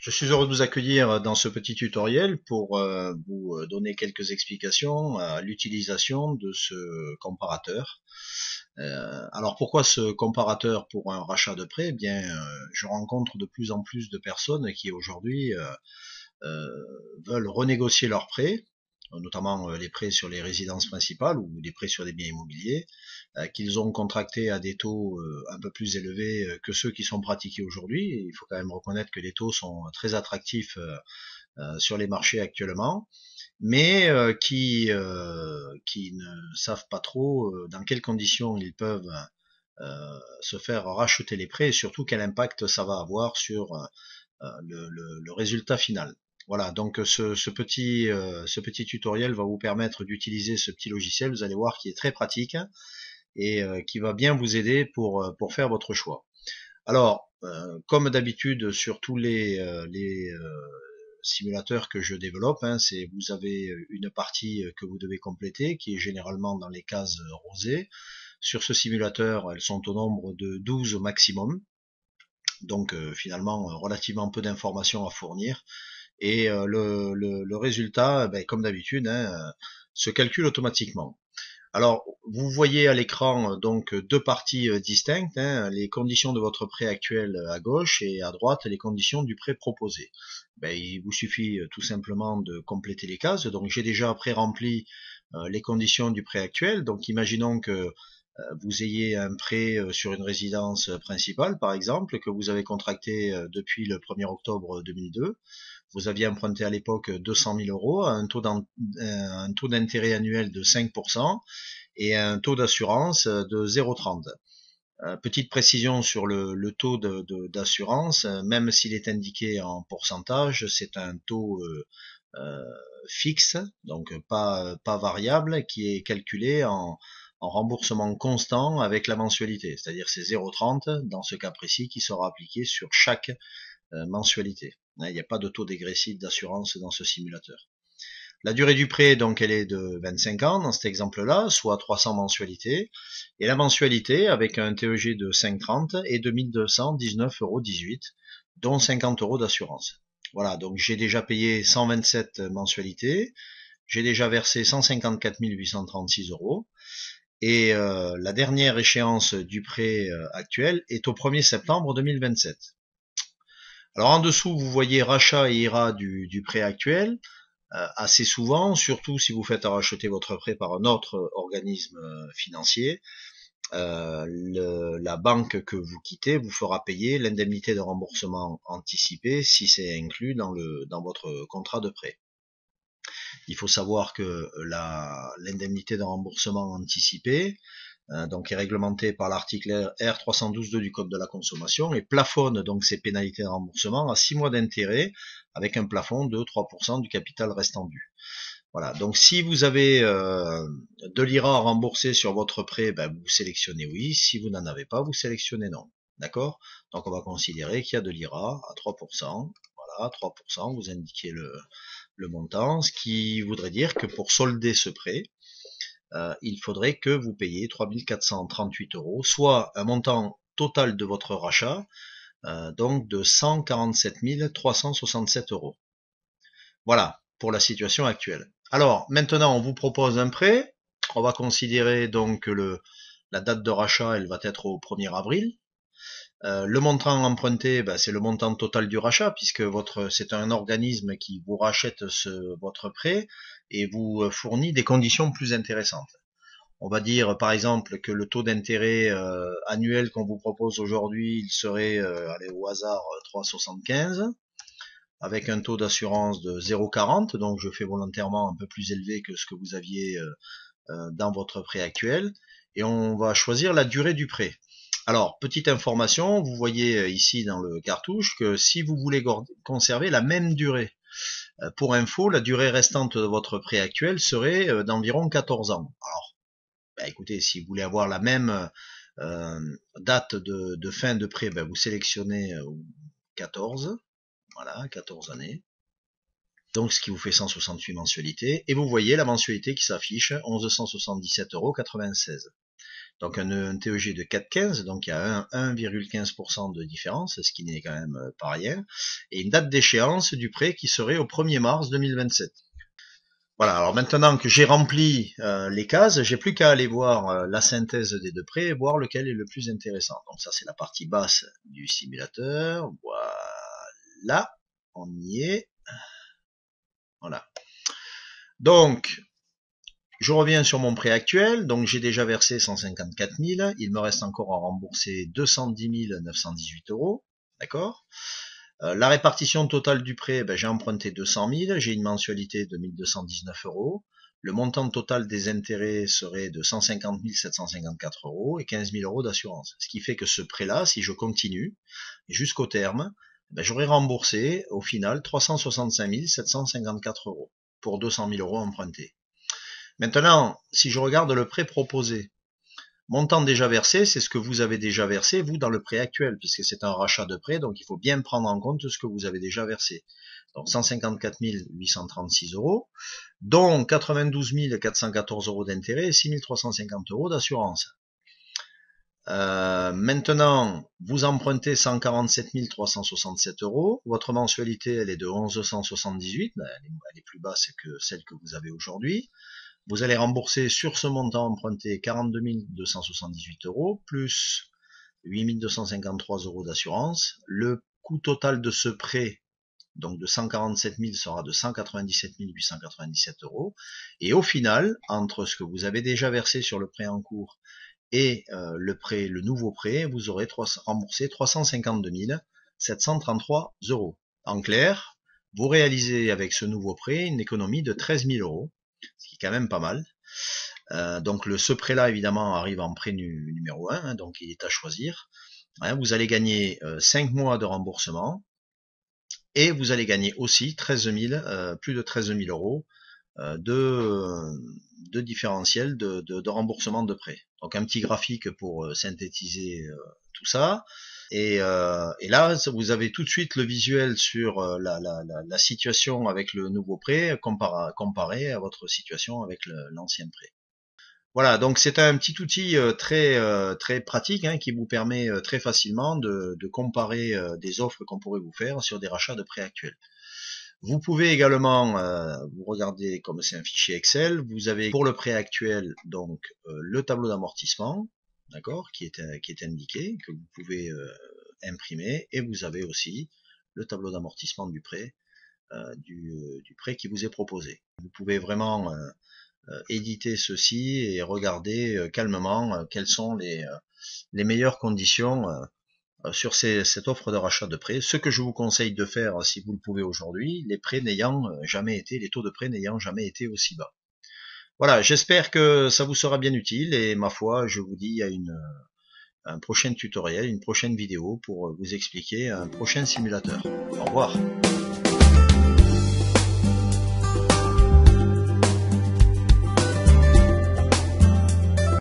Je suis heureux de vous accueillir dans ce petit tutoriel pour vous donner quelques explications à l'utilisation de ce comparateur. Alors pourquoi ce comparateur pour un rachat de prêt? Eh bien, je rencontre de plus en plus de personnes qui aujourd'hui euh, veulent renégocier leurs prêts, notamment les prêts sur les résidences principales ou les prêts sur des biens immobiliers, qu'ils ont contractés à des taux un peu plus élevés que ceux qui sont pratiqués aujourd'hui. Il faut quand même reconnaître que les taux sont très attractifs sur les marchés actuellement, mais qui ne savent pas trop dans quelles conditions ils peuvent se faire racheter les prêts et surtout quel impact ça va avoir sur le résultat final. Voilà, donc ce petit tutoriel va vous permettre d'utiliser ce petit logiciel, vous allez voir qui est très pratique et qui va bien vous aider pour faire votre choix. Alors, comme d'habitude sur tous les simulateurs que je développe, c'est vous avez une partie que vous devez compléter, qui est généralement dans les cases rosées. Sur ce simulateur, elles sont au nombre de 12 au maximum, donc finalement relativement peu d'informations à fournir. Et le résultat, comme d'habitude, se calcule automatiquement. Alors, vous voyez à l'écran donc deux parties distinctes, les conditions de votre prêt actuel à gauche et à droite les conditions du prêt proposé. Il vous suffit tout simplement de compléter les cases. Donc j'ai déjà pré-rempli les conditions du prêt actuel. Donc imaginons que vous ayez un prêt sur une résidence principale, par exemple, que vous avez contracté depuis le 1er octobre 2002. Vous aviez emprunté à l'époque 200 000 euros à un taux d'intérêt annuel de 5% et un taux d'assurance de 0,30. Petite précision sur le taux d'assurance, même s'il est indiqué en pourcentage, c'est un taux euh, fixe, donc pas variable, qui est calculé en remboursement constant avec la mensualité, c'est-à-dire c'est 0,30 dans ce cas précis qui sera appliqué sur chaque mensualité. Il n'y a pas de taux dégressif d'assurance dans ce simulateur. La durée du prêt, donc, elle est de 25 ans dans cet exemple-là, soit 300 mensualités. Et la mensualité, avec un TEG de 5,30, est de 1219,18 €, dont 50 € d'assurance. Voilà, donc j'ai déjà payé 127 mensualités, j'ai déjà versé 154 836 €, et la dernière échéance du prêt actuel est au 1er septembre 2027. Alors en dessous, vous voyez rachat et IRA du prêt actuel. Assez souvent, surtout si vous faites racheter votre prêt par un autre organisme financier, la banque que vous quittez vous fera payer l'indemnité de remboursement anticipé si c'est inclus dans votre contrat de prêt. Il faut savoir que l'indemnité de remboursement anticipé donc est réglementée par l'article R312.2 du Code de la consommation et plafonne donc ces pénalités de remboursement à 6 mois d'intérêt avec un plafond de 3% du capital restant dû. Voilà, donc si vous avez de l'IRA à rembourser sur votre prêt, vous sélectionnez oui. Si vous n'en avez pas, vous sélectionnez non. D'accord? Donc on va considérer qu'il y a de l'IRA à 3%. Voilà, 3%, vous indiquez le montant, ce qui voudrait dire que pour solder ce prêt, il faudrait que vous payiez 3 438 €, soit un montant total de votre rachat, donc de 147 367 €. Voilà pour la situation actuelle. Alors maintenant, on vous propose un prêt. On va considérer donc que la date de rachat, elle va être au 1er avril. Le montant emprunté, c'est le montant total du rachat, puisque c'est un organisme qui vous rachète votre prêt et vous fournit des conditions plus intéressantes. On va dire par exemple que le taux d'intérêt annuel qu'on vous propose aujourd'hui, il serait, allez, au hasard, 3,75, avec un taux d'assurance de 0,40, donc je fais volontairement un peu plus élevé que ce que vous aviez dans votre prêt actuel, et on va choisir la durée du prêt. Alors, petite information, vous voyez ici dans le cartouche que si vous voulez conserver la même durée, pour info, la durée restante de votre prêt actuel serait d'environ 14 ans. Alors, écoutez, si vous voulez avoir la même date de fin de prêt, vous sélectionnez 14, voilà, 14 années. Donc, ce qui vous fait 168 mensualités. Et vous voyez la mensualité qui s'affiche, 1177,96 €. donc un TEG de 4,15, donc il y a 1,15% de différence, ce qui n'est quand même pas rien, et une date d'échéance du prêt qui serait au 1er mars 2027. Voilà, alors maintenant que j'ai rempli les cases, j'ai plus qu'à aller voir la synthèse des deux prêts et voir lequel est le plus intéressant. Donc ça, c'est la partie basse du simulateur. Voilà, on y est. Voilà. Donc, je reviens sur mon prêt actuel. Donc, j'ai déjà versé 154 000. Il me reste encore à rembourser 210 918 euros. D'accord ? La répartition totale du prêt, j'ai emprunté 200 000, j'ai une mensualité de 1219 euros. Le montant total des intérêts serait de 150 754 euros et 15 000 euros d'assurance. Ce qui fait que ce prêt-là, si je continue jusqu'au terme, j'aurai remboursé au final 365 754 euros pour 200 000 euros empruntés. Maintenant, si je regarde le prêt proposé, montant déjà versé, c'est ce que vous avez déjà versé, vous, dans le prêt actuel, puisque c'est un rachat de prêt, donc il faut bien prendre en compte ce que vous avez déjà versé. Donc 154 836 euros, dont 92 414 euros d'intérêt et 6 350 euros d'assurance. Maintenant, vous empruntez 147 367 euros, votre mensualité, elle est de 1178, elle est plus basse que celle que vous avez aujourd'hui. Vous allez rembourser sur ce montant emprunté 42 278 euros, plus 8 253 euros d'assurance. Le coût total de ce prêt, donc de 147 000, sera de 197 897 euros. Et au final, entre ce que vous avez déjà versé sur le prêt en cours et le nouveau prêt, vous aurez remboursé 352 733 euros. En clair, vous réalisez avec ce nouveau prêt une économie de 13 000 euros, ce qui est quand même pas mal. Donc ce prêt-là, évidemment, arrive en prêt numéro 1, donc il est à choisir. Vous allez gagner 5 mois de remboursement et vous allez gagner aussi 13 000, plus de 13 000 euros de différentiel de remboursement de prêt. Donc un petit graphique pour synthétiser tout ça. Et là, vous avez tout de suite le visuel sur la situation avec le nouveau prêt comparé à votre situation avec l'ancien prêt. Voilà, donc c'est un petit outil très pratique qui vous permet très facilement de comparer des offres qu'on pourrait vous faire sur des rachats de prêts actuels. Vous pouvez également, vous regardez comme c'est un fichier Excel, vous avez pour le prêt actuel donc le tableau d'amortissement, d'accord, qui est indiqué, que vous pouvez imprimer, et vous avez aussi le tableau d'amortissement du prêt qui vous est proposé. Vous pouvez vraiment éditer ceci et regarder calmement quelles sont les meilleures conditions sur cette offre de rachat de prêt. Ce que je vous conseille de faire, si vous le pouvez aujourd'hui, les taux de prêt n'ayant jamais été aussi bas. Voilà, j'espère que ça vous sera bien utile et ma foi, je vous dis à un prochain tutoriel, une prochaine vidéo pour vous expliquer un prochain simulateur. Au revoir.